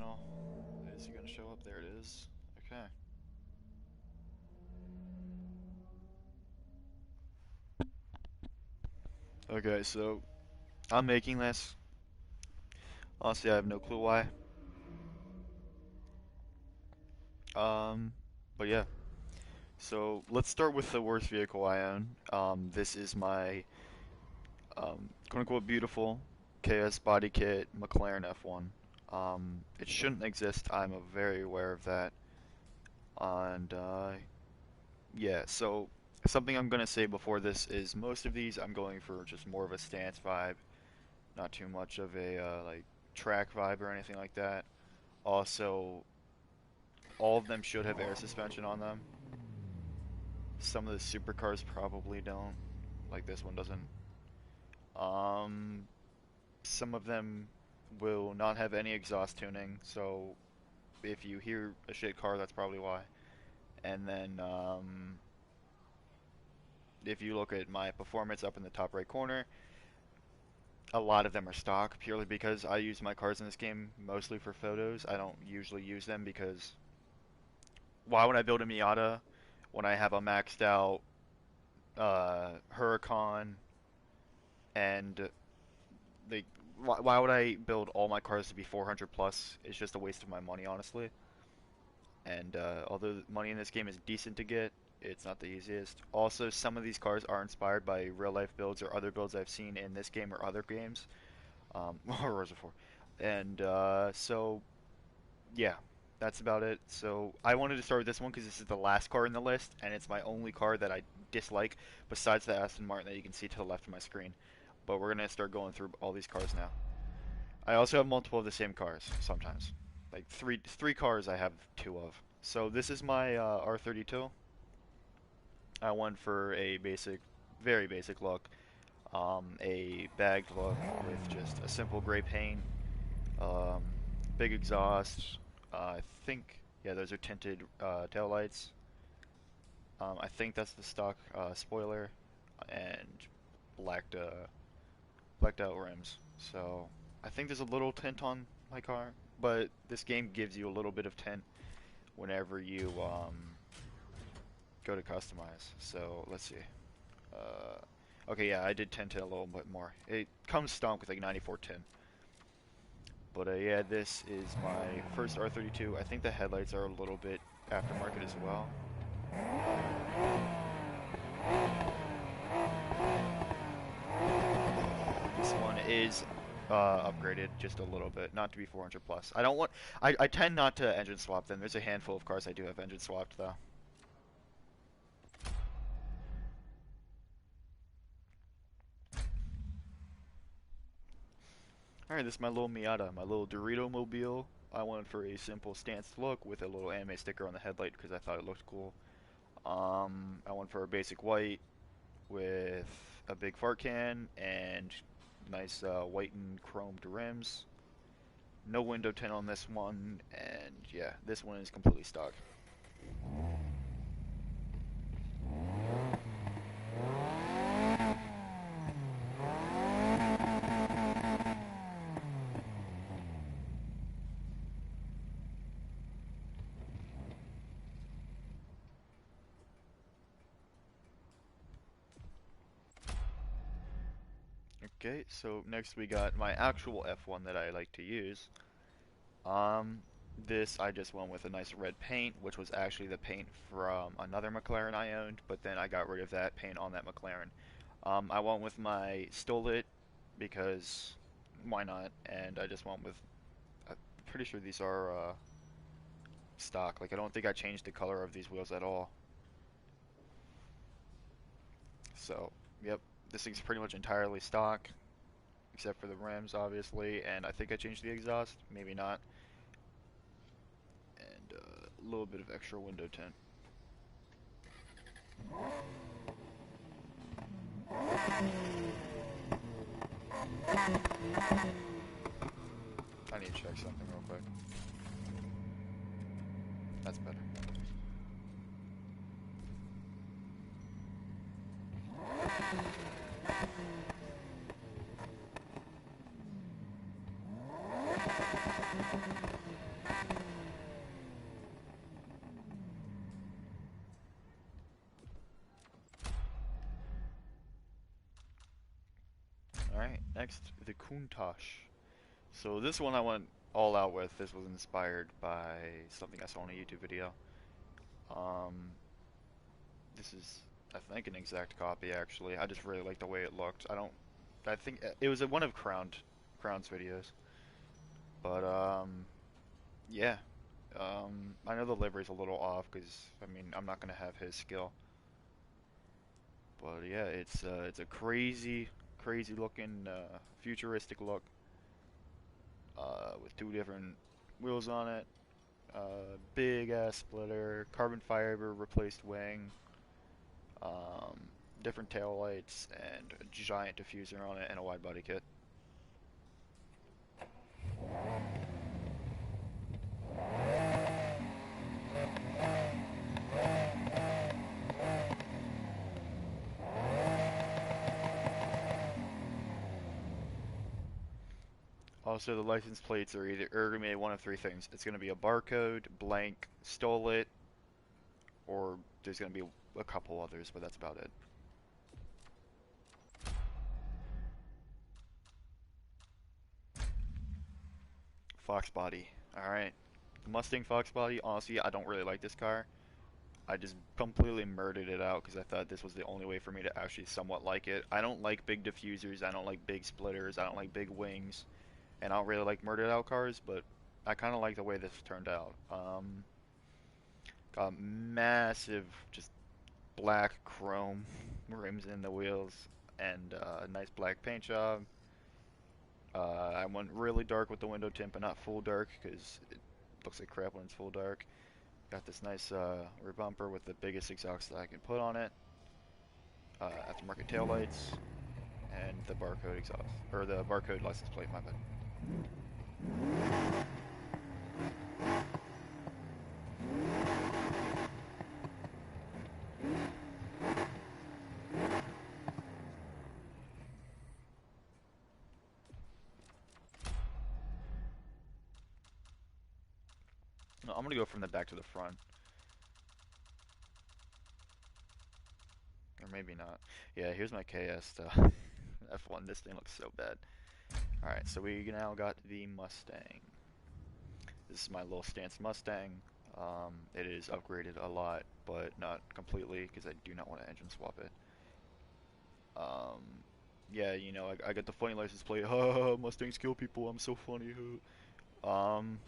channel. Is it gonna show up? There it is. Okay. Okay, so I'm making this. Honestly, I have no clue why. Um, but yeah. So let's start with the worst vehicle I own. This is my quote unquote beautiful KS body kit McLaren F1. It shouldn't exist. I'm very aware of that. And yeah, so something I'm gonna say before this is most of these I'm going for just more of a stance vibe, not too much of a like track vibe or anything like that. Also, all of them should have air suspension on them. Some of the supercars probably don't, like this one doesn't. Um, some of them will not have any exhaust tuning, so if you hear a shit car, that's probably why. And then if you look at my performance up in the top right corner, a lot of them are stock purely because I use my cars in this game mostly for photos. I don't usually use them because why would I build a Miata when I have a maxed out Huracan and the why would I build all my cars to be 400 plus? It's just a waste of my money, honestly. And although money in this game is decent to get, it's not the easiest. Also, some of these cars are inspired by real life builds or other builds I've seen in this game or other games, or Rosa 4. And so yeah, that's about it. So I wanted to start with this one because this is the last car in the list, and it's my only car that I dislike besides the Aston Martin that you can see to the left of my screen. But we're gonna start going through all these cars now. I also have multiple of the same cars sometimes, like three cars I have two of. So this is my R32. I went for a basic, very basic look, a bagged look with just a simple gray paint, um, big exhaust. I think, yeah, those are tinted tail lights. I think that's the stock spoiler, and blacked blacked out rims. So I think there's a little tint on my car, but this game gives you a little bit of tint whenever you go to customize. So let's see. Okay, yeah, I did tint it a little bit more. It comes stunk with like 94 tint. But yeah, this is my first R32. I think the headlights are a little bit aftermarket as well. This one is upgraded just a little bit, not to be 400 plus. I don't want. I tend not to engine swap them. There's a handful of cars I do have engine swapped though. All right, this is my little Miata, my little Dorito mobile. I went for a simple stance look with a little anime sticker on the headlight because I thought it looked cool. I went for a basic white with a big fart can and nice white and chromed rims. No window tint on this one, and yeah, this one is completely stock. Okay, so next we got my actual F1 that I like to use. Um, this I just went with a nice red paint, which was actually the paint from another McLaren I owned, but then I got rid of that paint on that McLaren. I went with my Stole It because why not? And I just went with, I'm pretty sure these are stock. Like I don't think I changed the color of these wheels at all. So, yep, this thing's pretty much entirely stock, except for the rims, obviously, and I think I changed the exhaust, maybe not, and a little bit of extra window tint. I need to check something real quick. That's better. Alright, next, the Countach. So this one I went all out with. This was inspired by something I saw in a YouTube video. Um, this is, I think, an exact copy actually. I just really like the way it looked. I think it was one of Crown's videos. But yeah. I know the livery's a little off because I mean I'm not gonna have his skill. But yeah, it's a crazy looking futuristic look with two different wheels on it. Big ass splitter, carbon fiber replaced wing, um, different tail lights, and a giant diffuser on it, and a wide body kit. Also, the license plates are gonna be one of three things. It's gonna be a barcode, blank, stole it, or there's gonna be a couple others, but that's about it. Fox body. All right, Mustang Fox body. Honestly, I don't really like this car. I just completely murdered it out because I thought this was the only way for me to actually somewhat like it. I don't like big diffusers, I don't like big splitters, I don't like big wings, and I don't really like murdered out cars, but I kind of like the way this turned out. Got massive, just black chrome rims in the wheels, and a nice black paint job. I went really dark with the window tint, but not full dark because it looks like crap when it's full dark. Got this nice rear bumper with the biggest exhaust that I can put on it. Aftermarket taillights, and the barcode exhaust, or the barcode license plate, my bad. No, I'm gonna go from the back to the front. Or maybe not. Yeah, here's my KS stuff. F1, this thing looks so bad. Alright, so we now got the Mustang. This is my little stance Mustang. It is upgraded a lot, but not completely, because I do not want to engine swap it. Um, yeah, you know, I got the funny license plate. Ha, Mustangs kill people, I'm so funny. Um,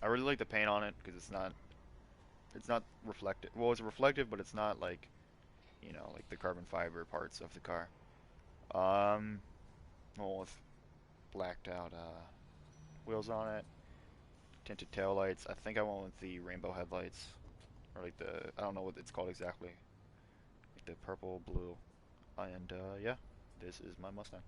I really like the paint on it, because it's not reflective. Well, it's reflective, but it's not like, you know, like the carbon fiber parts of the car. Um, well, with blacked out wheels on it, tinted tail lights. I think I went with the rainbow headlights, or like I don't know what it's called exactly, like the purple, blue, and yeah, this is my Mustang.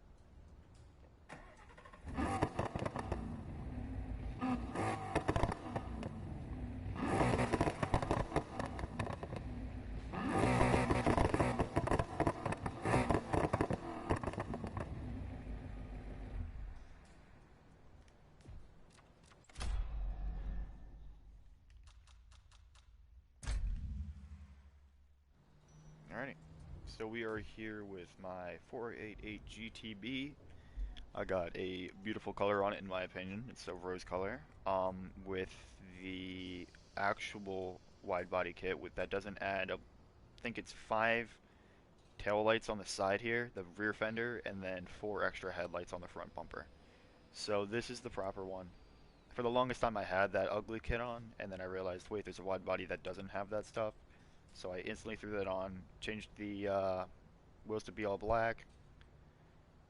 Alrighty, so we are here with my 488 GTB. I got a beautiful color on it, in my opinion. It's a rose color. With the actual wide body kit, with that doesn't add. I think it's 5 tail lights on the side here, the rear fender, and then 4 extra headlights on the front bumper. So this is the proper one. For the longest time I had that ugly kit on, and then I realized, wait, there's a wide body that doesn't have that stuff. So I instantly threw that on, changed the wheels to be all black,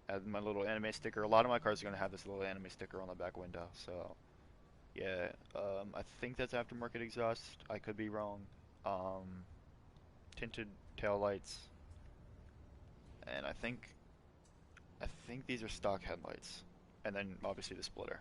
added my little anime sticker. A lot of my cars are going to have this little anime sticker on the back window, so yeah, I think that's aftermarket exhaust. I could be wrong. Um, Tinted tail lights, and I think these are stock headlights, and then obviously the splitter.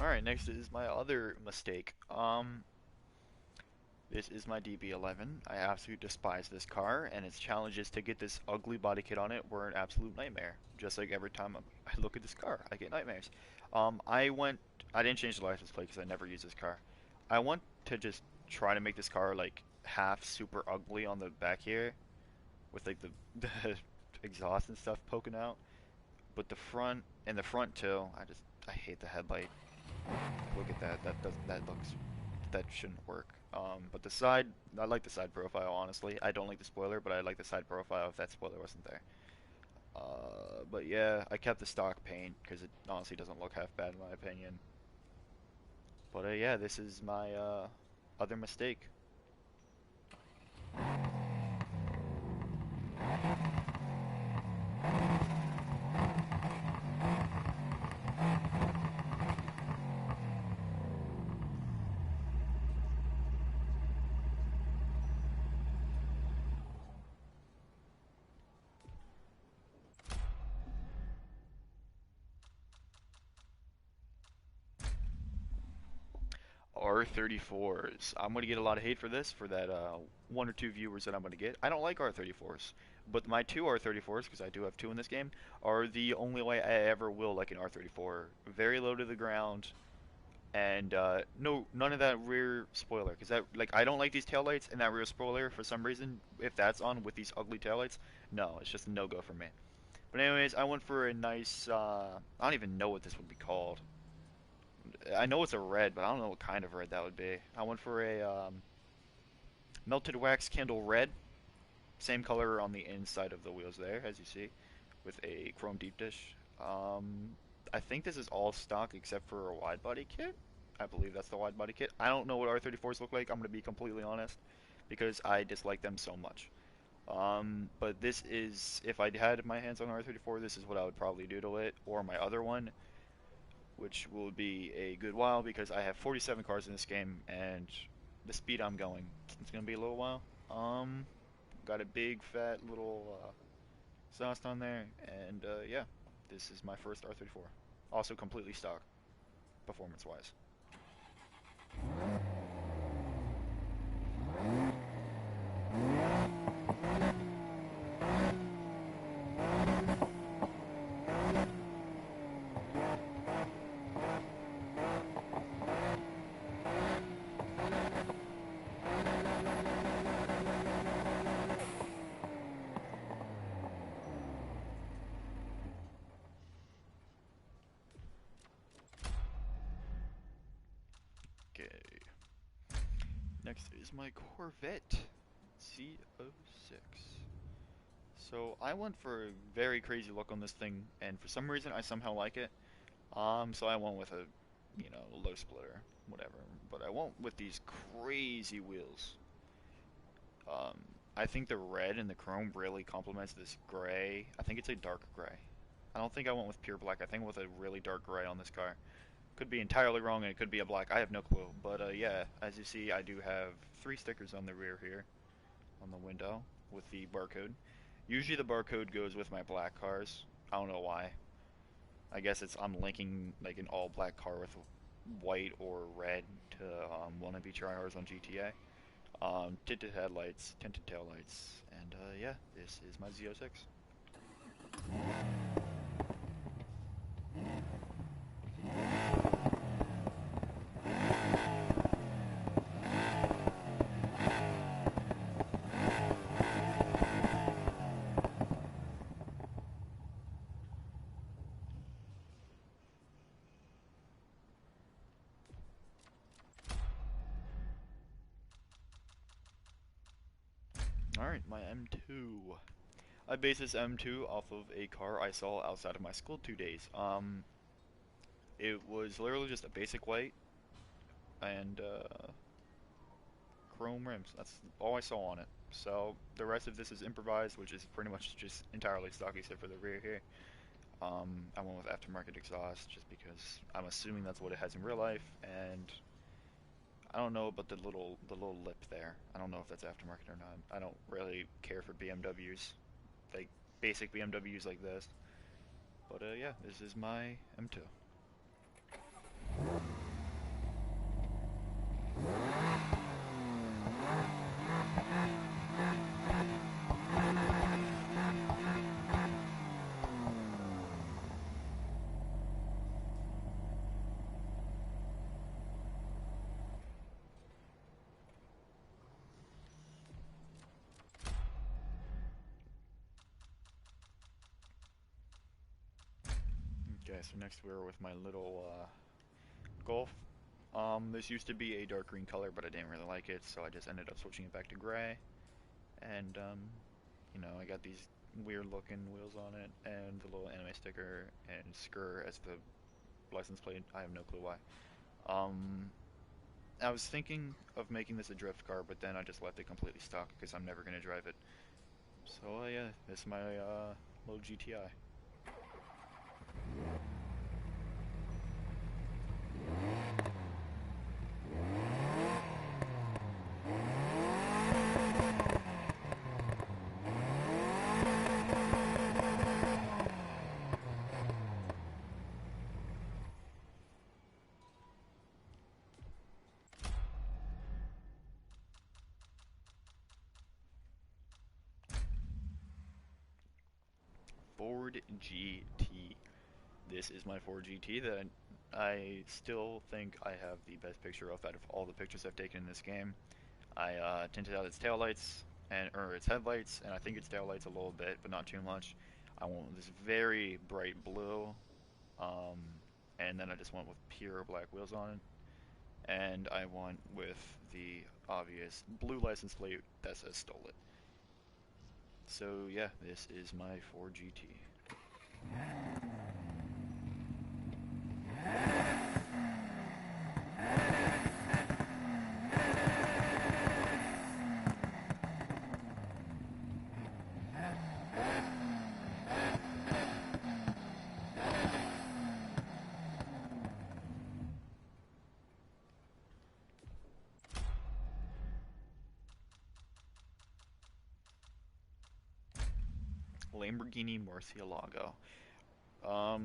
Alright, next is my other mistake. This is my DB11. I absolutely despise this car, and its challenges to get this ugly body kit on it were an absolute nightmare. Just like every time I look at this car, I get nightmares. I didn't change the license plate because I never use this car. I want to just try to make this car like half super ugly on the back here, with like the, the exhaust and stuff poking out. But the front and the front too, I hate the headlight. Look at that. That shouldn't work. But the side, I like the side profile, honestly. I don't like the spoiler, but I like the side profile if that spoiler wasn't there. But yeah, I kept the stock paint because it honestly doesn't look half bad in my opinion. But yeah, this is my other mistake. R34s. I'm gonna get a lot of hate for this, for that one or two viewers that I'm gonna get. I don't like R34s, but my two R34s, because I do have two in this game, are the only way I ever will like an R34. Very low to the ground, and no, none of that rear spoiler, because that, like, I don't like these taillights, and that rear spoiler, for some reason, if that's on with these ugly taillights, no, it's just a no-go for me. But anyways, I went for a nice, I don't even know what this would be called. I know it's a red, but I don't know what kind of red that would be. I went for a melted wax candle red, same color on the inside of the wheels there, as you see, with a chrome deep dish. I think this is all stock except for a wide body kit. I believe that's the wide body kit. I don't know what R34s look like, I'm going to be completely honest, because I dislike them so much. But this is, if I had my hands on R34, this is what I would probably do to it, or my other one, which will be a good while because I have 47 cars in this game, and the speed I'm going, it's gonna be a little while. Got a big fat little exhaust on there, and yeah, this is my first R34. Also completely stock, performance-wise. Okay, next is my Corvette C06. So I went for a very crazy look on this thing, and for some reason I somehow like it. So I went with a, low splitter, whatever. But I went with these crazy wheels. Um, I think the red and the chrome really complements this gray. I think it's a dark gray. I don't think I went with pure black. I think I went with a really dark gray on this car. Could be entirely wrong, and it could be a black. I have no clue. But yeah, as you see, I do have 3 stickers on the rear here, on the window, with the barcode. Usually the barcode goes with my black cars. I don't know why. I guess I'm linking like an all black car with white or red to one of each tryhards on GTA. Tinted headlights, tinted taillights, and yeah, this is my Z06. Alright, my M2. I base this M2 off of a car I saw outside of my school 2 days. It was literally just a basic white and chrome rims. That's all I saw on it. So the rest of this is improvised, which is pretty much just entirely stock except for the rear here. I went with aftermarket exhaust just because I'm assuming that's what it has in real life, and I don't know about the little lip there. I don't know if that's aftermarket or not. I don't really care for BMWs, like basic BMWs like this. But yeah, this is my M2. Okay, so next we're with my little Golf. This used to be a dark green color, but I didn't really like it, so I just ended up switching it back to gray. And you know, I got these weird looking wheels on it, and the little anime sticker, and Skur as the license plate. I have no clue why. Um, I was thinking of making this a drift car, but then I just left it completely stuck because I'm never gonna drive it. So yeah, this is my little GTI. Ford GT. This is my Ford GT that I still think I have the best picture of out of all the pictures I've taken in this game. I tinted out its taillights or its headlights, and I think its taillights a little bit, but not too much. I went with this very bright blue, um, and then I just went with pure black wheels on it. And I went with the obvious blue license plate that says stole it. So yeah, this is my Ford GT. Lamborghini Murcielago.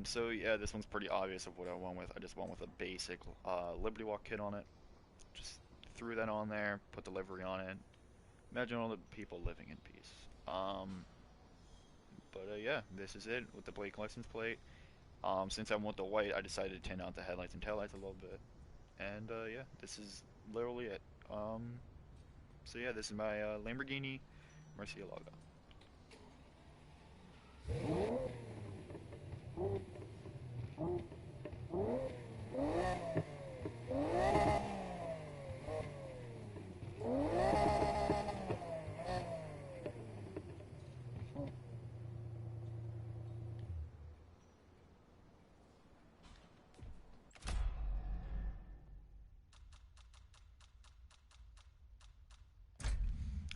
So yeah, this one's pretty obvious of what I went with. I just went with a basic Liberty Walk kit on it. Just threw that on there, put the livery on it. Imagine all the people living in peace. But yeah, this is it with the Blake license plate. Since I want the white, I decided to tint out the headlights and taillights a little bit. And yeah, this is literally it. So yeah, this is my Lamborghini Murcielago.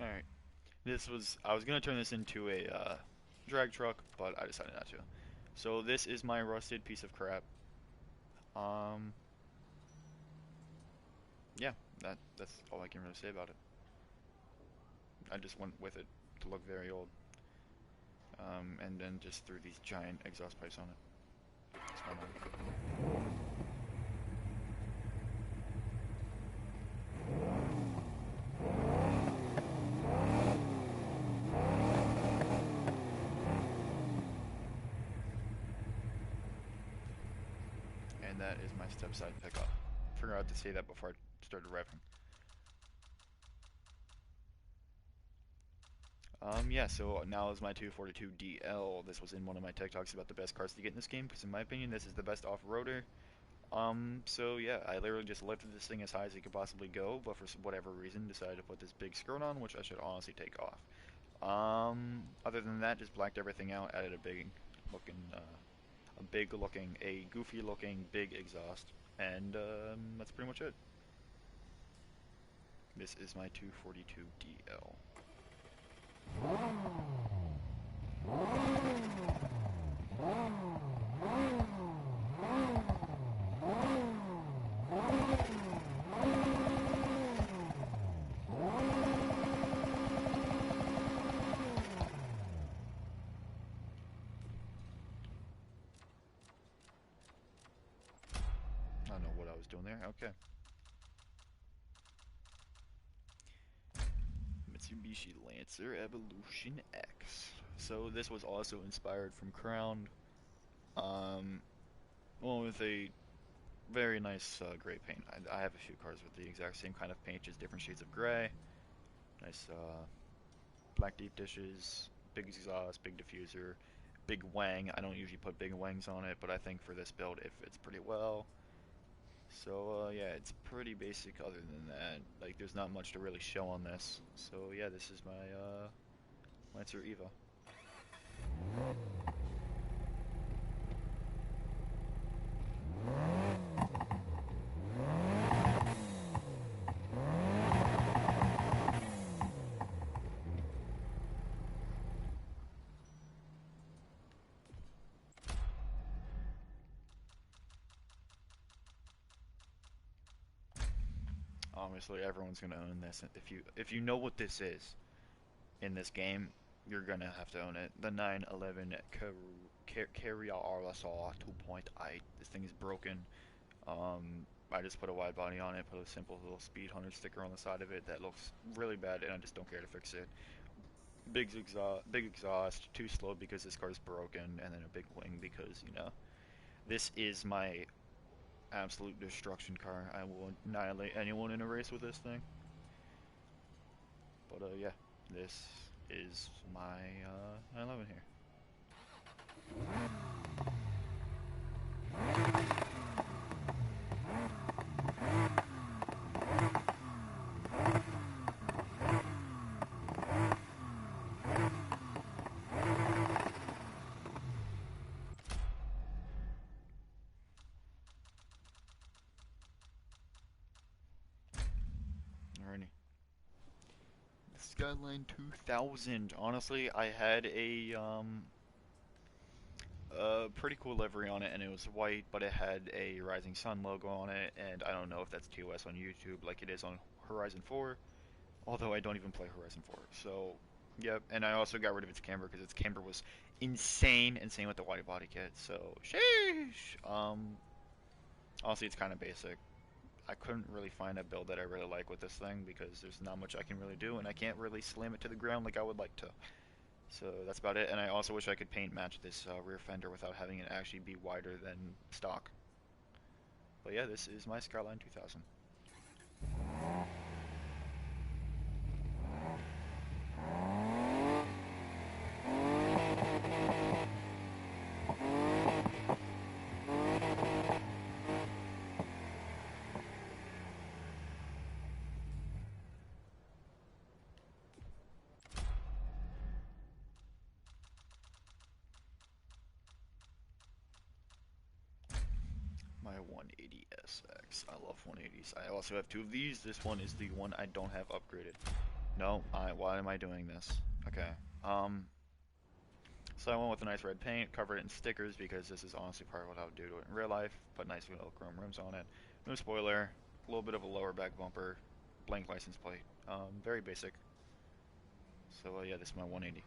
Alright, I was gonna turn this into a drag truck, but I decided not to. So this is my rusted piece of crap. Um, yeah, that's all I can really say about it. I just went with it to look very old. And then just threw these giant exhaust pipes on it. It's my mom. And that is my step side pickup. Forgot to say that before I started revving. Yeah, so now is my 242DL. This was in one of my TikToks about the best cars to get in this game, because in my opinion, this is the best off-roader. So yeah, I literally just lifted this thing as high as it could possibly go, but for whatever reason decided to put this big skirt on, which I should honestly take off. Other than that, just blacked everything out, added a goofy looking big exhaust, and that's pretty much it. This is my 242DL. I don't know what I was doing there. Okay. Mitsubishi Lancer Evolution X. So this was also inspired from Crown. Um, well, with a very nice gray paint. I have a few cars with the exact same kind of paint, just different shades of gray. Nice black deep dishes, big exhaust, big diffuser, Big Wang. I don't usually put big wangs on it, but I think for this build it fits pretty well. So yeah, it's pretty basic other than that. Like there's not much to really show on this. So yeah, this is my Lancer Eva. Obviously, everyone's gonna own this. If you know what this is in this game, you're gonna have to own it. The 911 Carrier RSR 2.8. This thing is broken. I just put a wide body on it, put a simple little Speed Hunter sticker on the side of it that looks really bad, and I just don't care to fix it. Big exhaust, too slow because this car's broken, and then a big wing because this is my absolute destruction car. I will annihilate anyone in a race with this thing. But yeah, this is my 911 here. Alrighty. Skyline 2000. Honestly, I had a pretty cool livery on it, and it was white, but it had a Rising Sun logo on it, and I don't know if that's TOS on YouTube like it is on Horizon 4, although I don't even play Horizon 4. So, yep, and I also got rid of its camber because its camber was insane, with the white body kit. So, sheesh. Honestly, it's kind of basic. I couldn't really find a build that I really like with this thing because there's not much I can really do, and I can't really slam it to the ground like I would like to. So that's about it, and I also wish I could paint match this rear fender without having it actually be wider than stock. But yeah, this is my Skyline 2000. My 180SX. I love 180s. I also have two of these. This one is the one I don't have upgraded. No, why am I doing this? Okay. So I went with a nice red paint, covered it in stickers because this is honestly part of what I would do to it in real life. Put nice little chrome rims on it. No spoiler. A little bit of a lower back bumper. Blank license plate. Very basic. So yeah, this is my 180.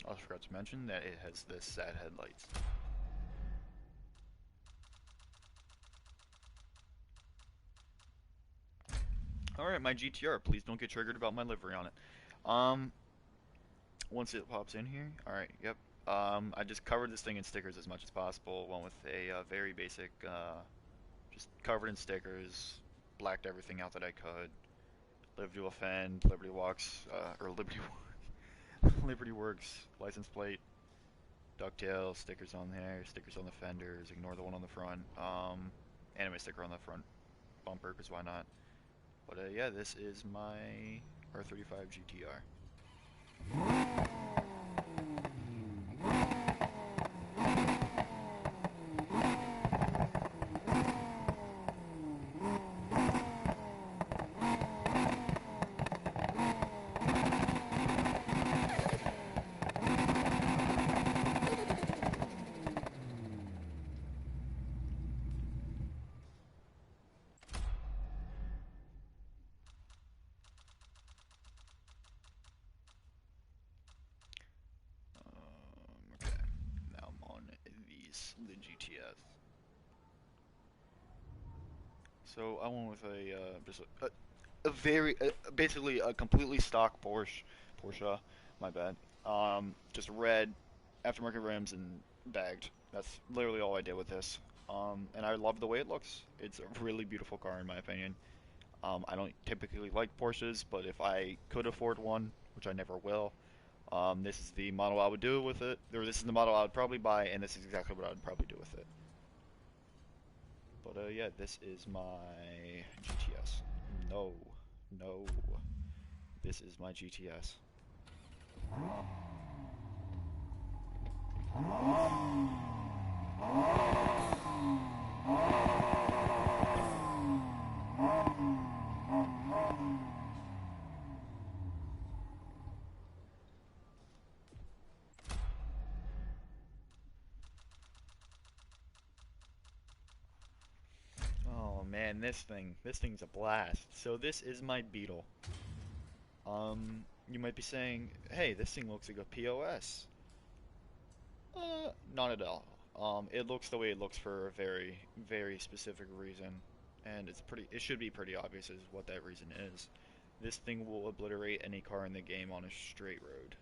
I also forgot to mention that it has the sad headlights. Alright, my GTR. Please don't get triggered about my livery on it. Once it pops in here, alright, yep. I just covered this thing in stickers as much as possible. Went with a very basic, just covered in stickers, blacked everything out that I could. Live to offend, Liberty Walks, or Liberty Liberty Works, license plate, ducktail, stickers on there, stickers on the fenders, ignore the one on the front, anime sticker on the front bumper, because why not? But yeah, this is my R35 GTR. the GTS. So I went with just a very basically a completely stock Porsche, my bad. Just red aftermarket rims and bagged. That's literally all I did with this. And I love the way it looks. It's a really beautiful car in my opinion. I don't typically like Porsches, but if I could afford one, which I never will, this is the model I would do with it. Or this is the model I would probably buy, and this is exactly what I would probably do with it. But yeah, this is my GTS. No, no, this is my GTS. Oh man, this thing's a blast. So this is my Beetle. You might be saying, hey, this thing looks like a POS. Not at all. It looks the way it looks for a very, very specific reason, and it should be pretty obvious as what that reason is. This thing will obliterate any car in the game on a straight road.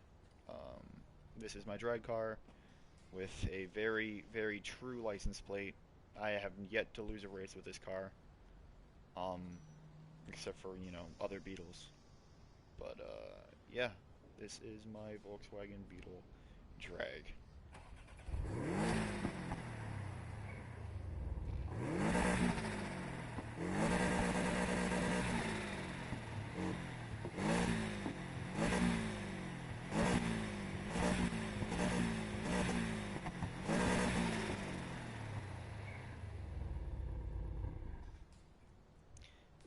This is my drag car with a very, very true license plate. I have yet to lose a race with this car, um, except for, other Beetles. But, yeah, this is my Volkswagen Beetle drag.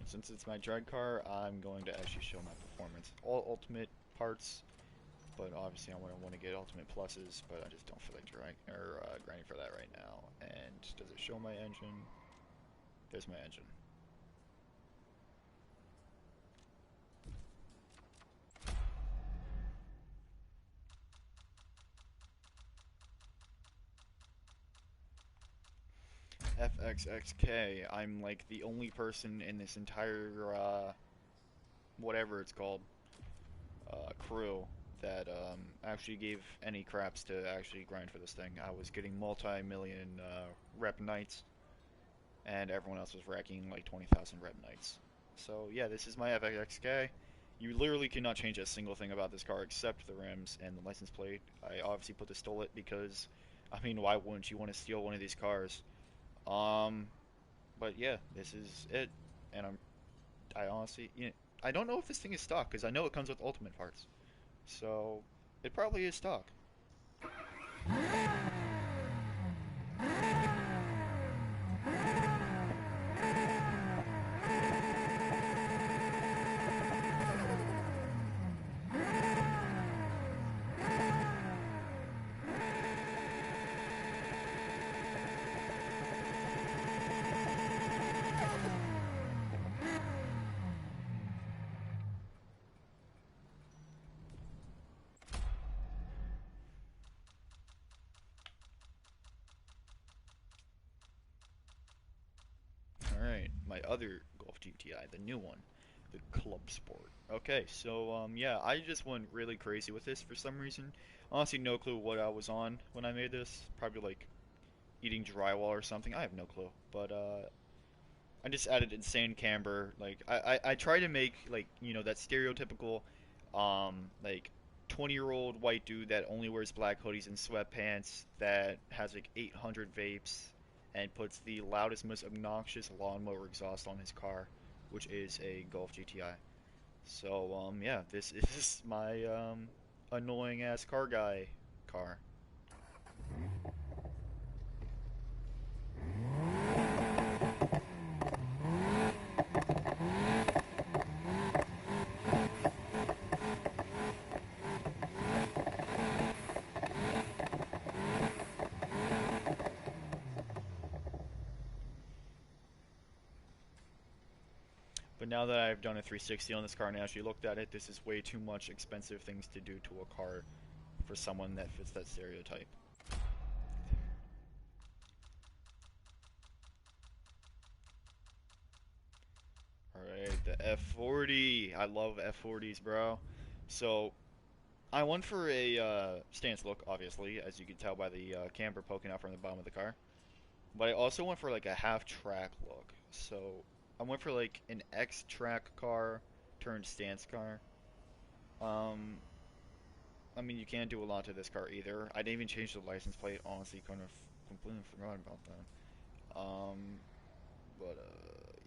Since it's my drag car, I'm going to actually show my performance. All ultimate parts, but obviously I want to get ultimate pluses, but I just don't feel like grinding for that right now. And does it show my engine? There's my engine. FXXK. I'm like the only person in this entire whatever it's called crew that actually gave any craps to actually grind for this thing. I was getting multi-million rep nights, and everyone else was racking like 20,000 rep nights. So yeah, this is my FXXK. You literally cannot change a single thing about this car except the rims and the license plate. I obviously put the stole it because, I mean, why wouldn't you want to steal one of these cars? Um, but yeah, this is it. And I honestly, I don't know if this thing is stock because I know it comes with ultimate parts. So it probably is stock. Alright, my other Golf GTI, the new one, the Club Sport. Okay, so yeah, I just went really crazy with this for some reason. Honestly, no clue what I was on when I made this. Probably like eating drywall or something. I have no clue. But I just added insane camber. Like I try to make like that stereotypical like 20-year-old white dude that only wears black hoodies and sweatpants that has like 800 vapes and puts the loudest, most obnoxious lawnmower exhaust on his car, which is a Golf GTI. So yeah, this is my annoying ass car guy car. But now that I've done a 360 on this car and actually looked at it, this is way too much expensive things to do to a car for someone that fits that stereotype. F40. I love F40s, bro. So I went for a stance look, obviously, as you can tell by the camber poking out from the bottom of the car. But I also went for like a half track look. So I went for like an X track car turned stance car. Um, I mean, you can't do a lot to this car either. I didn't even change the license plate. Honestly, kind of completely forgot about that.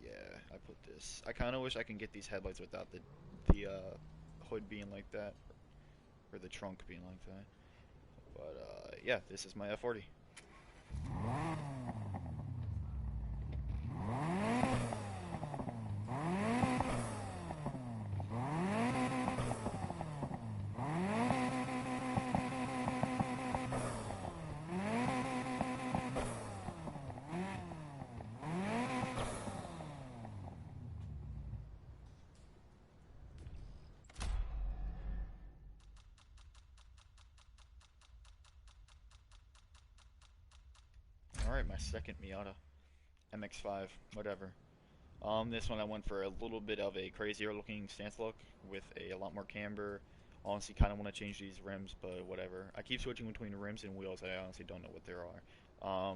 Yeah, I put this. I kind of wish I can get these headlights without the hood being like that or the trunk being like that. But yeah, this is my F40. All right, my second Miata MX-5, whatever. This one I went for a little bit of a crazier looking stance look with a lot more camber. Honestly, kind of want to change these rims, but whatever. I keep switching between rims and wheels. I honestly don't know what there are.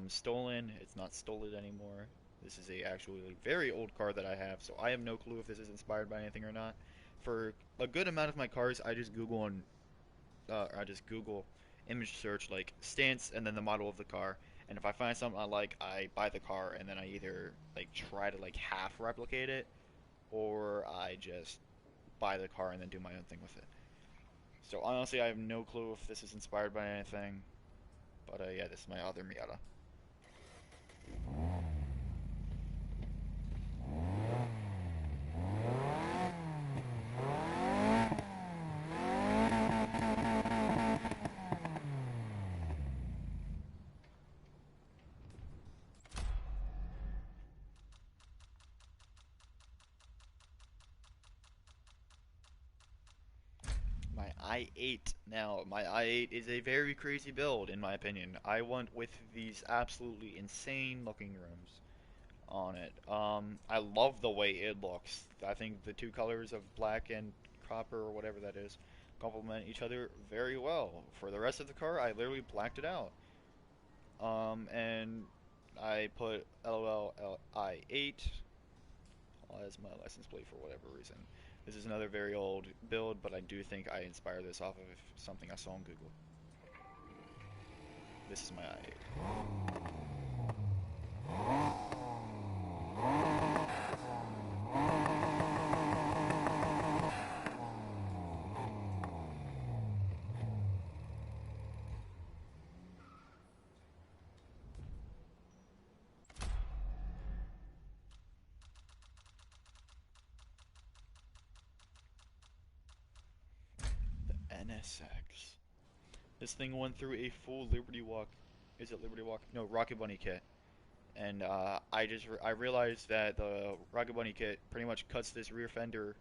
Stolen. It's not stolen anymore. This is a actually very old car that I have, so I have no clue if this is inspired by anything or not. For a good amount of my cars, I just Google image search like stance and then the model of the car. And if I find something I like, I buy the car and then I either like try to like half replicate it or I just buy the car and then do my own thing with it. So honestly, I have no clue if this is inspired by anything. But yeah, this is my other Miata. My i8 now. My i8 is a very crazy build in my opinion. I went with these absolutely insane looking rims on it. I love the way it looks. I think the two colors of black and copper or whatever that is complement each other very well. For the rest of the car, I literally blacked it out. And I put LOL I8 as my license plate for whatever reason. This is another very old build, but I do think I inspired this off of something I saw on Google. This is my i8. The NSX. This thing went through a full Liberty Walk. Is it Liberty Walk? No, Rocket Bunny kit. And I realized that the Rocket Bunny kit pretty much cuts this rear fender,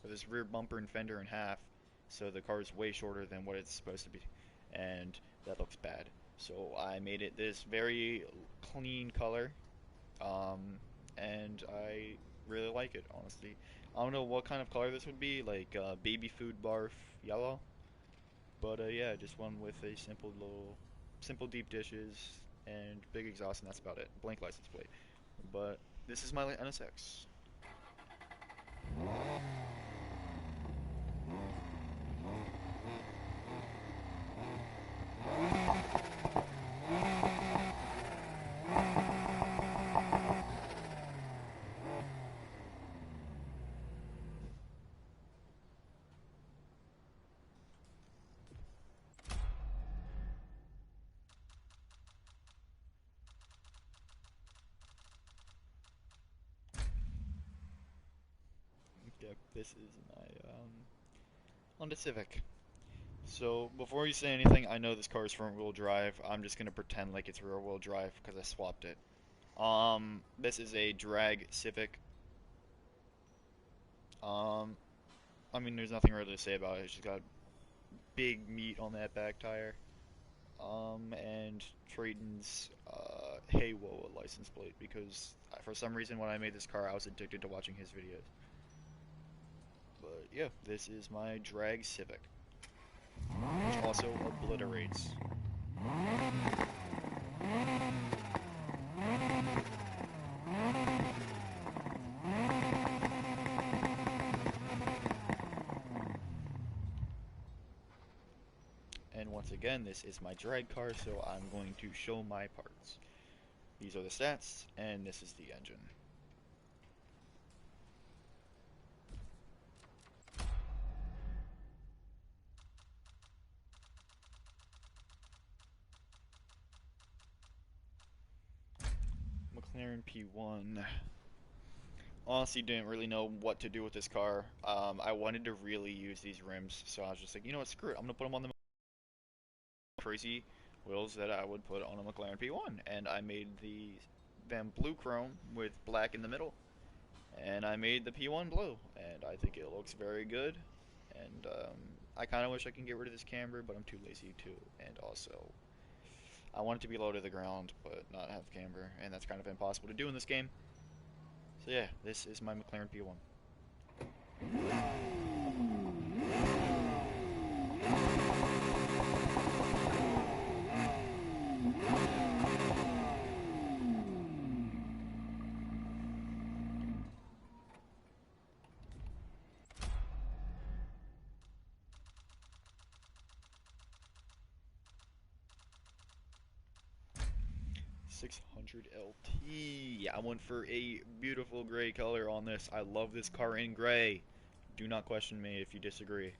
or this rear bumper and fender in half, so the car is way shorter than what it's supposed to be, and that looks bad. So I made it this very clean color, um, and I really like it, honestly. I don't know what kind of color this would be, like baby food barf yellow, but yeah, just one with a simple deep dishes and big exhaust, and that's about it. Blank license plate. But this is my NSX. Yep, this is my Honda Civic. So before you say anything, I know this car is front wheel drive. I'm just gonna pretend like it's rear wheel drive because I swapped it. This is a drag Civic. Um, I mean, there's nothing really to say about it. It's just got big meat on that back tire. And Trayton's Hey Whoa license plate because for some reason when I made this car, I was addicted to watching his videos. But yeah, this is my drag Civic, which also obliterates. And once again, this is my drag car, so I'm going to show my parts. These are the stats, and this is the engine. McLaren P1. Honestly, didn't really know what to do with this car. I wanted to really use these rims, so I was just like, you know what, screw it. I'm gonna put them on the crazy wheels that I would put on a McLaren P1, and I made the Van Blue Chrome with black in the middle, and I made the P1 blue, and I think it looks very good. And I kind of wish I can get rid of this camber, but I'm too lazy to, and also I want it to be low to the ground, but not have camber, and that's kind of impossible to do in this game. So yeah, this is my McLaren P1. 600 LT. I went for a beautiful gray color on this. I love this car in gray. Do not question me if you disagree.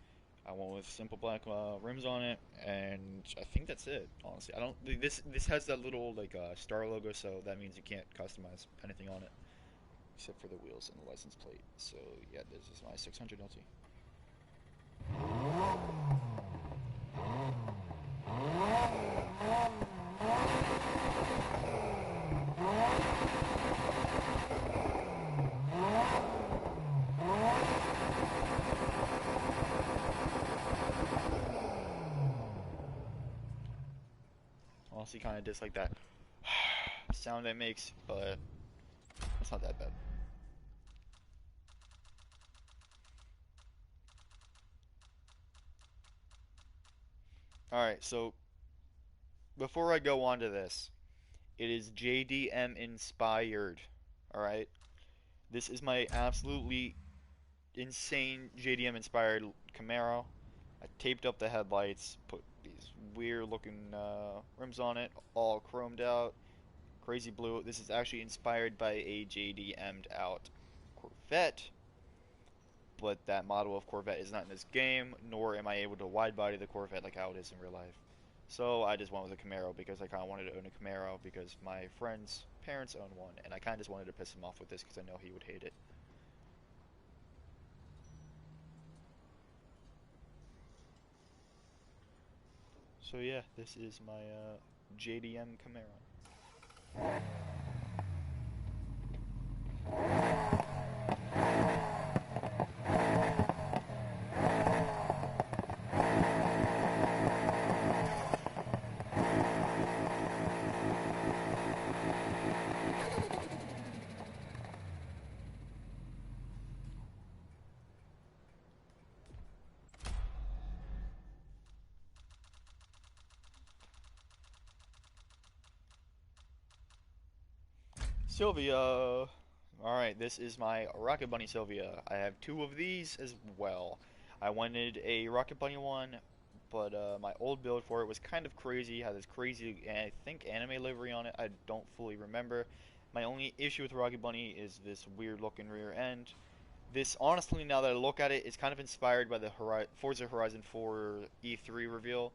I went with simple black rims on it, and I think that's it. Honestly, I don't. This has that little like star logo, so that means you can't customize anything on it except for the wheels and the license plate. So yeah, this is my 600 LT. Honestly, kind of dislike that sound it makes, but it's not that bad. Alright, so before I go on to this, it is JDM inspired. Alright? This is my absolutely insane JDM inspired Camaro. I taped up the headlights, put these weird looking rims on it, all chromed out, crazy blue. This is actually inspired by a JDM'd out Corvette, but that model of Corvette is not in this game, nor am I able to wide body the Corvette like how it is in real life. So I just went with a Camaro because I kind of wanted to own a Camaro because my friend's parents own one, and I kind of just wanted to piss him off with this because I know he would hate it. So yeah, this is my JDM Camaro. Sylvia! Alright, this is my Rocket Bunny Sylvia. I have two of these as well. I wanted a Rocket Bunny one, but my old build for it was kind of crazy. Had this crazy, I think, anime livery on it. I don't fully remember. My only issue with Rocket Bunny is this weird looking rear end. This, honestly, now that I look at it, is kind of inspired by the Forza Horizon 4 E3 reveal.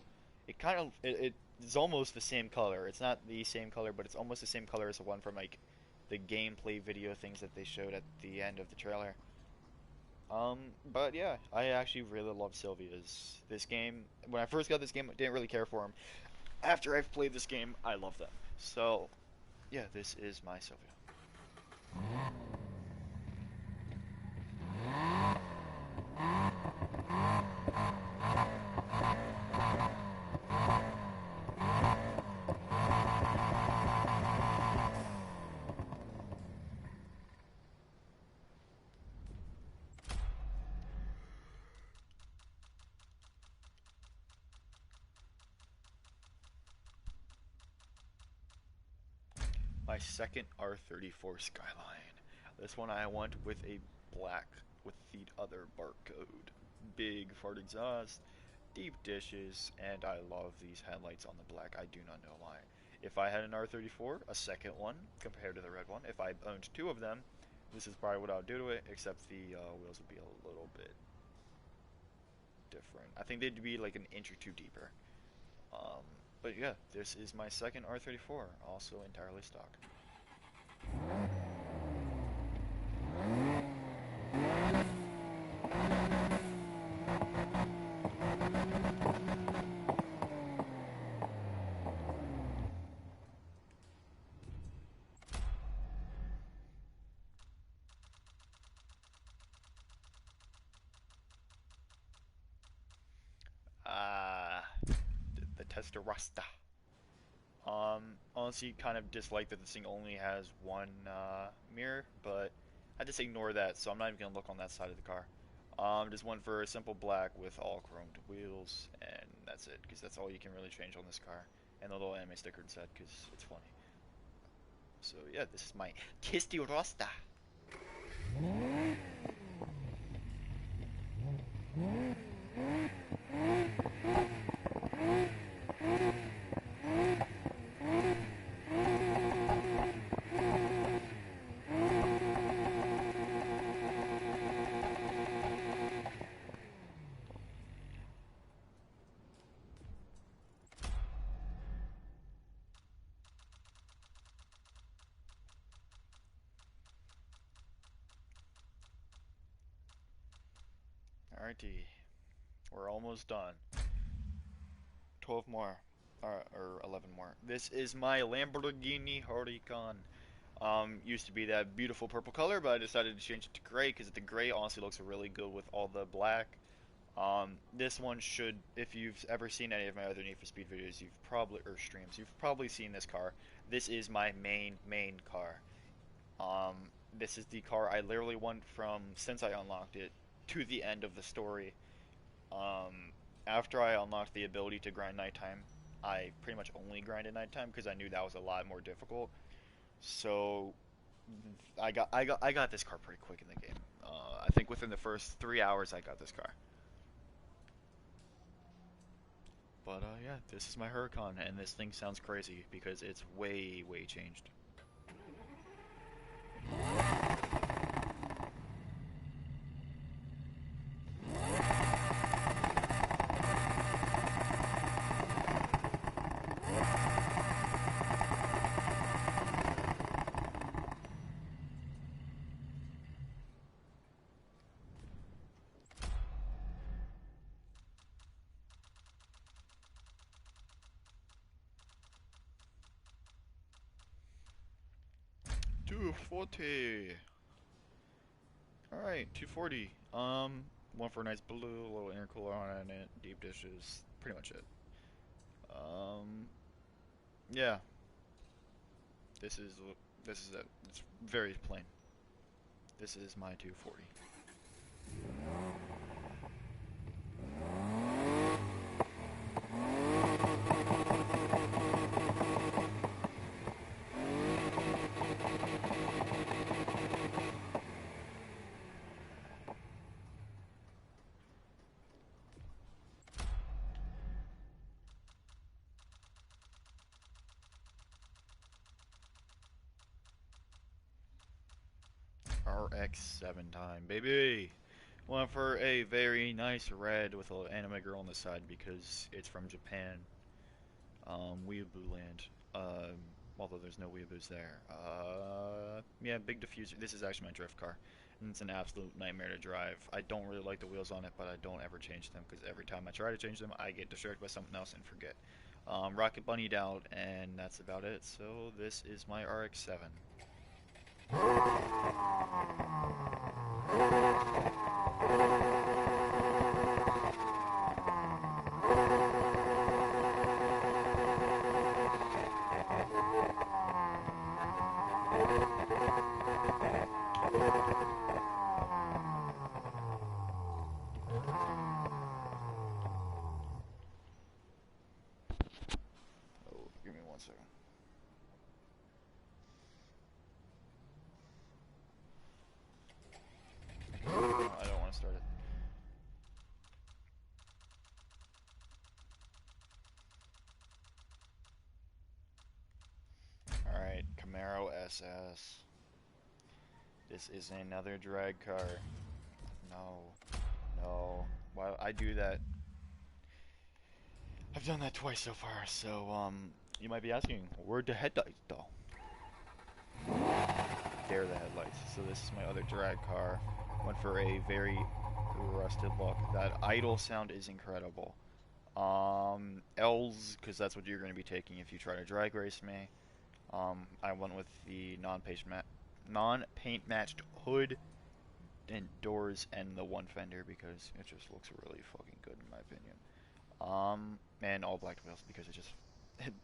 It's almost the same color. It's not the same color, but it's almost the same color as the one from like the gameplay video things that they showed at the end of the trailer. But yeah, I actually really love Sylvia's. This game, when I first got this game, I didn't really care for them. After I've played this game, I love them. So, yeah, this is my Sylvia. my second R34 Skyline. This one I went with a black with the other barcode. Big fart exhaust, deep dishes, and I love these headlights on the black. I do not know why. If I had an R34, a second one, compared to the red one, if I owned two of them, this is probably what I would do to it, except the wheels would be a little bit different. I think they'd be like an inch or two deeper. Um, but yeah, this is my second R34, also entirely stock. The Testarossa. Honestly, kind of dislike that this thing only has one mirror, but I just ignore that, so I'm not even gonna look on that side of the car. Just one for a simple black with all chromed wheels, and that's it, because that's all you can really change on this car. And the little anime sticker inside, because it's funny. So yeah, this is my Testarossa. Alrighty, we're almost done. 12 more, or 11 more. This is my Lamborghini Huracan. Used to be that beautiful purple color, but I decided to change it to gray because the gray honestly looks really good with all the black. This one should, if you've ever seen any of my other Need for Speed videos, you've probably, or streams, you've probably seen this car. This is my main car. Um, this is the car I literally went from since I unlocked it to the end of the story. After I unlocked the ability to grind nighttime, I pretty much only grinded nighttime because I knew that was a lot more difficult. So I got this car pretty quick in the game. I think within the first 3 hours I got this car. But yeah, this is my Huracan, and this thing sounds crazy because it's way changed. 240. All right, 240. One for a nice blue, a little intercooler on it, deep dishes, pretty much it. Um, yeah, this is this is it. It's very plain. This is my 240. RX-7 time, baby. Went for a very nice red with a little anime girl on the side because it's from Japan. Weeaboo land. Although there's no weeaboos there. Yeah, big diffuser. This is actually my drift car, and it's an absolute nightmare to drive. I don't really like the wheels on it, but I don't ever change them because every time I try to change them, I get distracted by something else and forget. Rocket bunnied out, and that's about it. So this is my RX-7. Oh, give me 1 second. SS. This is another drag car. No. No. Why I do that? I've done that twice so far, so, you might be asking, where'd the headlights go? There are the headlights. So this is my other drag car. Went for a very rusted look. That idle sound is incredible. L's, because that's what you're going to be taking if you try to drag race me. I went with the non-paint matched hood and doors and the one fender because it just looks really fucking good in my opinion. And all black wheels because it just it,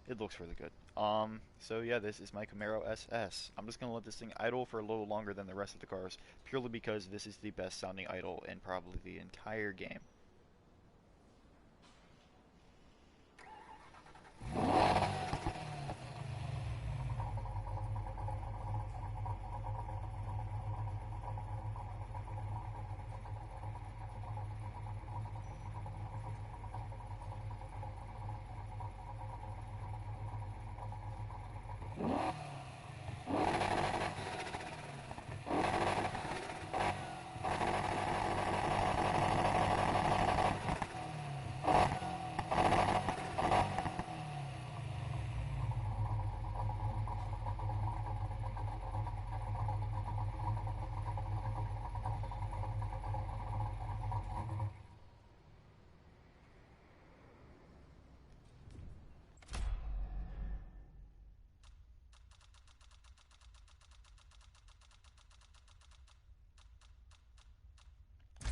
it looks really good. So yeah, this is my Camaro SS. I'm just gonna let this thing idle for a little longer than the rest of the cars, purely because this is the best sounding idle in probably the entire game.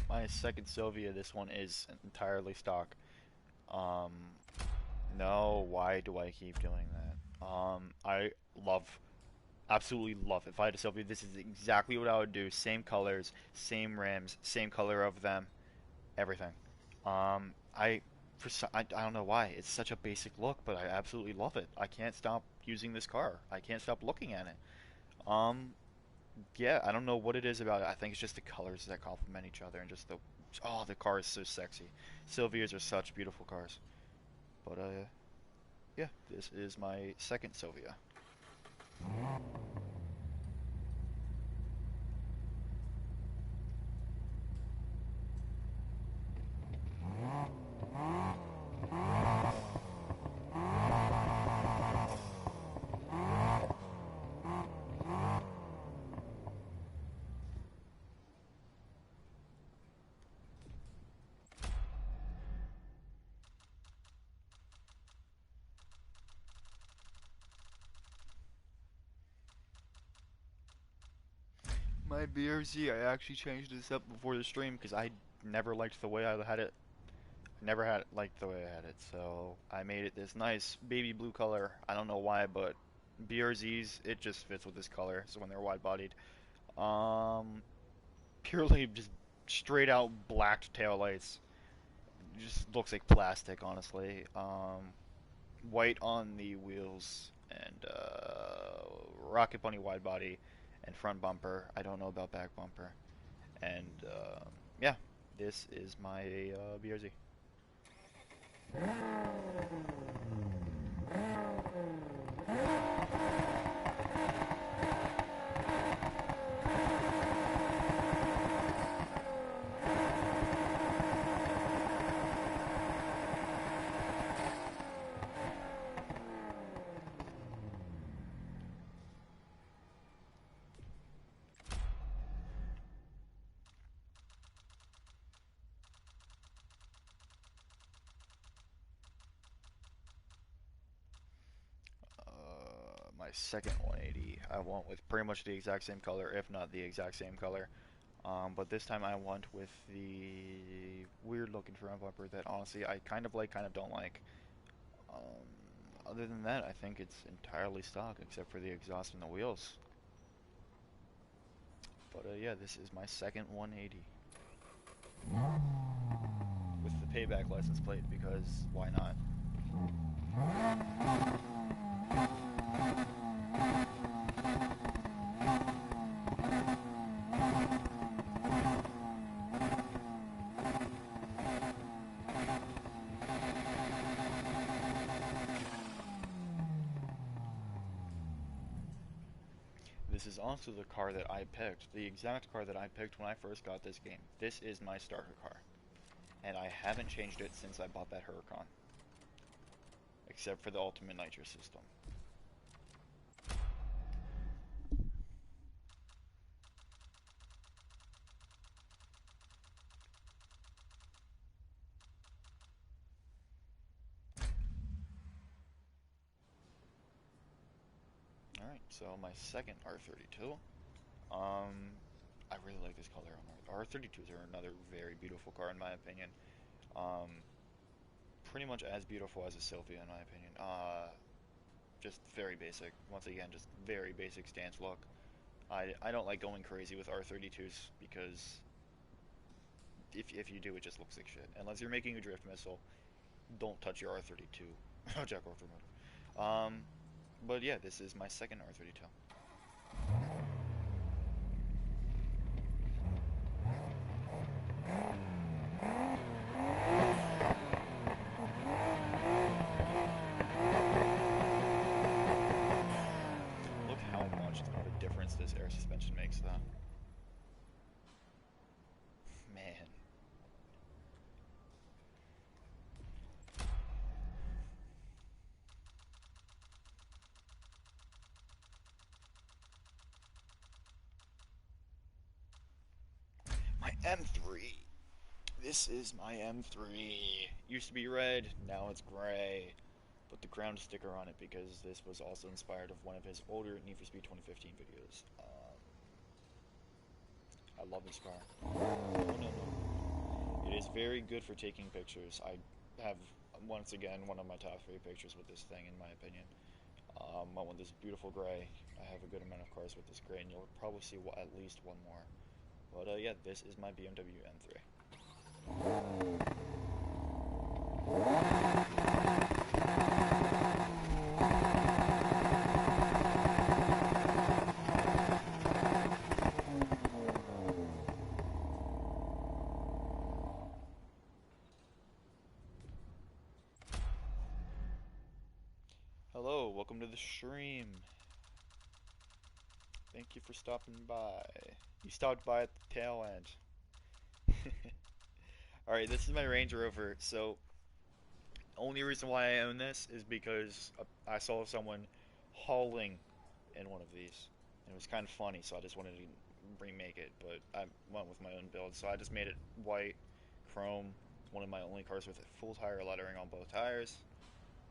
My second Sylvia, this one is entirely stock. Um, no, why do I keep doing that? I love, absolutely love. If I had a Sylvia, this is exactly what I would do. Same colors, same rims, same color of them, everything. I don't know why. It's such a basic look, but I absolutely love it. I can't stop using this car. I can't stop looking at it. Um, yeah, I don't know what it is about it. I think it's just the colors that complement each other and just the car is so sexy. Sylvias are such beautiful cars. But yeah, this is my second Sylvia. My BRZ, I actually changed this up before the stream because I never liked the way I had it. Never had it liked the way I had it, so I made it this nice baby blue color. I don't know why, but BRZs, it just fits with this color. So when they're wide bodied, um, purely just straight out blacked taillights. Just looks like plastic, honestly. White on the wheels and Rocket Bunny wide body and front bumper. I don't know about back bumper. And yeah, this is my BRZ. My second 180, I went with pretty much the exact same color, if not the exact same color. But this time I went with the weird looking front bumper that honestly I kind of like, kind of don't like. Other than that, I think it's entirely stock except for the exhaust and the wheels. But yeah, this is my second 180 with the payback license plate because why not? this is also the car that I picked, the exact car that I picked when I first got this game. This is my starter car, and I haven't changed it since I bought that Huracan, except for the Ultimate Nitro system. Alright, so my second R32. I really like this color on R32s are another very beautiful car in my opinion. Um, Pretty much as beautiful as a Sylvia in my opinion. Just very basic. Once again, just very basic stance look. I don't like going crazy with R32s because if you do, it just looks like shit. Unless you're making a drift missile, don't touch your R32. Jack Automotive. But yeah, this is my second R32. Look how much of a difference this air suspension makes, though. Man. My M3. This is my M3. Used to be red, now it's gray. Put the ground sticker on it because this was also inspired of one of his older Need for Speed 2015 videos. I love this car. No, no, no. It is very good for taking pictures. I have, once again, one of my top 3 pictures with this thing, in my opinion. I want this beautiful gray. I have a good amount of cars with this gray, and you'll probably see at least one more. But yeah, this is my BMW M3. Hello, welcome to the stream. Thank you for stopping by. You stopped by at the tail end. Alright, this is my Range Rover. So, only reason why I own this is because I saw someone hauling in one of these. And it was kind of funny, so I just wanted to remake it. But I went with my own build, so I just made it white, chrome, one of my only cars with a full tire lettering on both tires.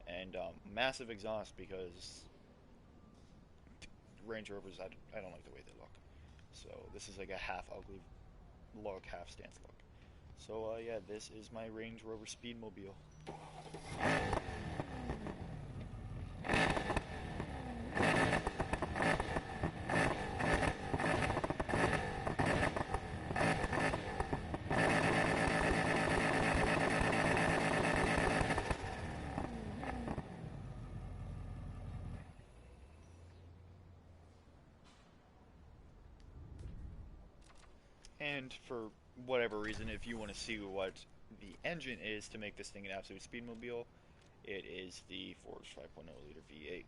And massive exhaust because Range Rovers, I don't like the way they look. So this is like a half ugly look, half stance look. So yeah, this is my Range Rover Speedmobile. And for whatever reason, if you want to see what the engine is to make this thing an absolute speedmobile, it is the Forge 5.0 liter V8.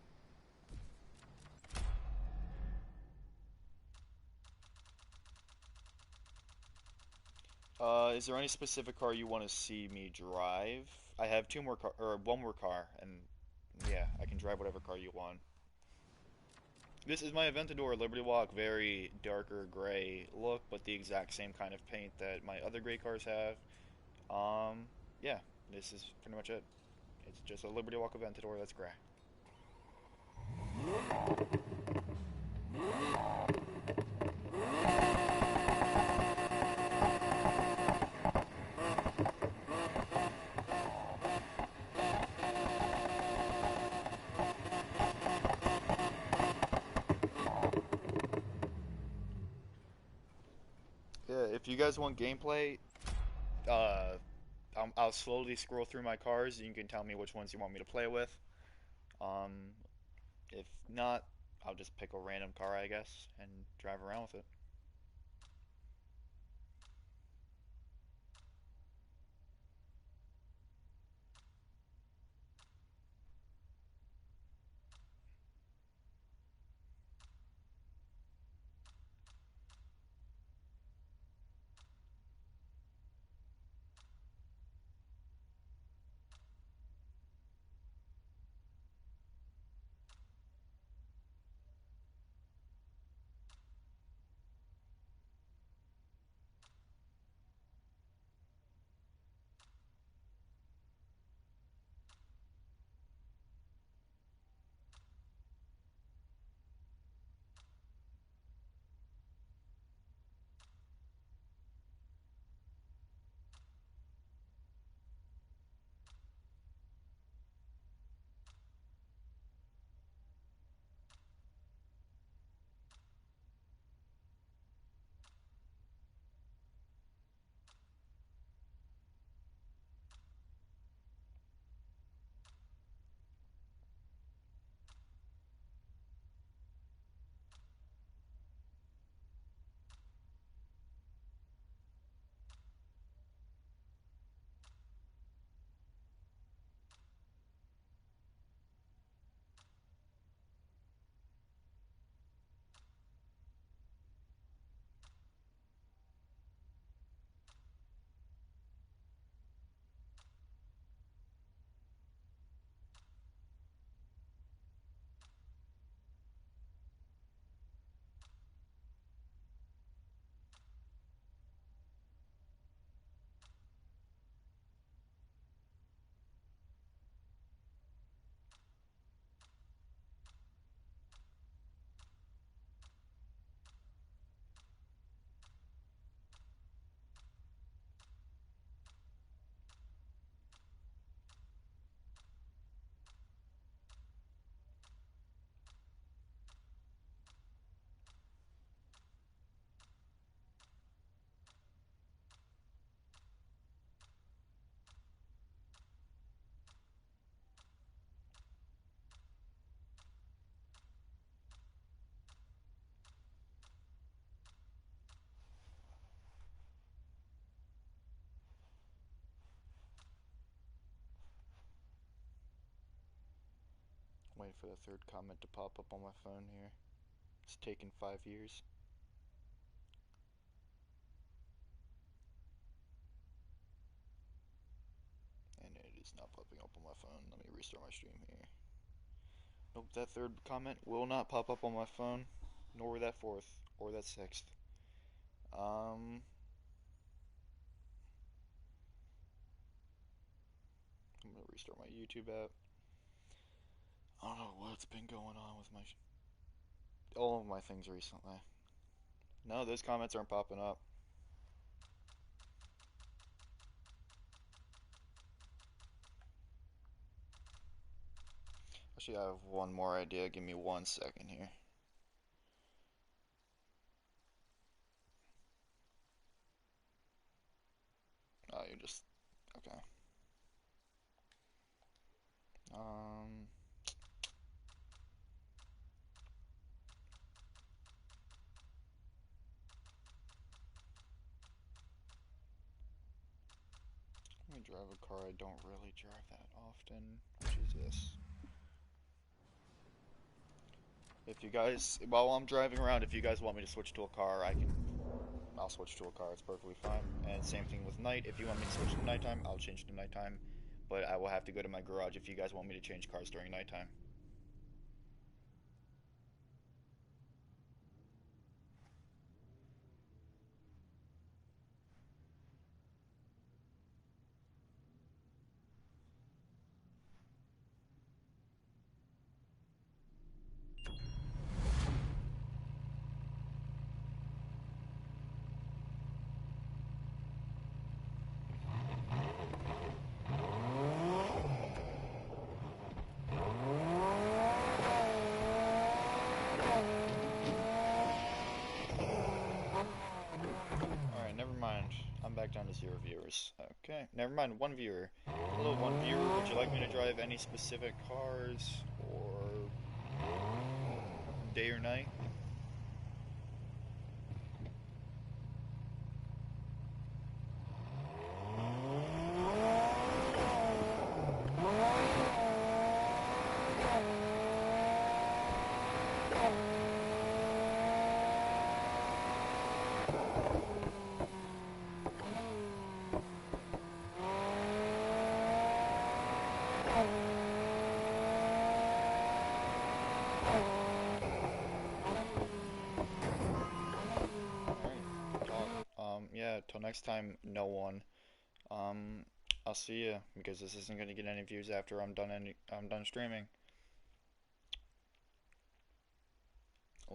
Is there any specific car you want to see me drive? I have one more car, and yeah, I can drive whatever car you want. This is my Aventador Liberty Walk, very darker gray look, but the exact same kind of paint that my other gray cars have. Yeah, this is pretty much it. It's just a Liberty Walk Aventador that's gray. Yeah, if you guys want gameplay, uh, I'll slowly scroll through my cars and you can tell me which ones you want me to play with. Um, if not, I'll just pick a random car, I guess, and drive around with it. waiting for the third comment to pop up on my phone here. It's taken 5 years. And it is not popping up on my phone. Let me restart my stream here. Nope, that third comment will not pop up on my phone, nor that fourth, or that sixth. I'm gonna restart my YouTube app. I don't know what's been going on with all of my things recently. No, those comments aren't popping up. Actually, I have one more idea. Give me 1 second here. Oh, you just... Okay. Um... Let me drive a car I don't really drive that often, which is this. If you guys, while I'm driving around, if you guys want me to switch to a car, I'll switch to a car. It's perfectly fine. And same thing with night. If you want me to switch to nighttime, I'll change to nighttime. But I will have to go to my garage if you guys want me to change cars during nighttime. Alright, never mind. I'm back down to 0 viewers. Okay, never mind. 1 viewer. Hello, 1 viewer. Would you like me to drive any specific cars or day or night? Yeah, till next time, no one. Um, I'll see ya because this isn't gonna get any views after I'm done streaming.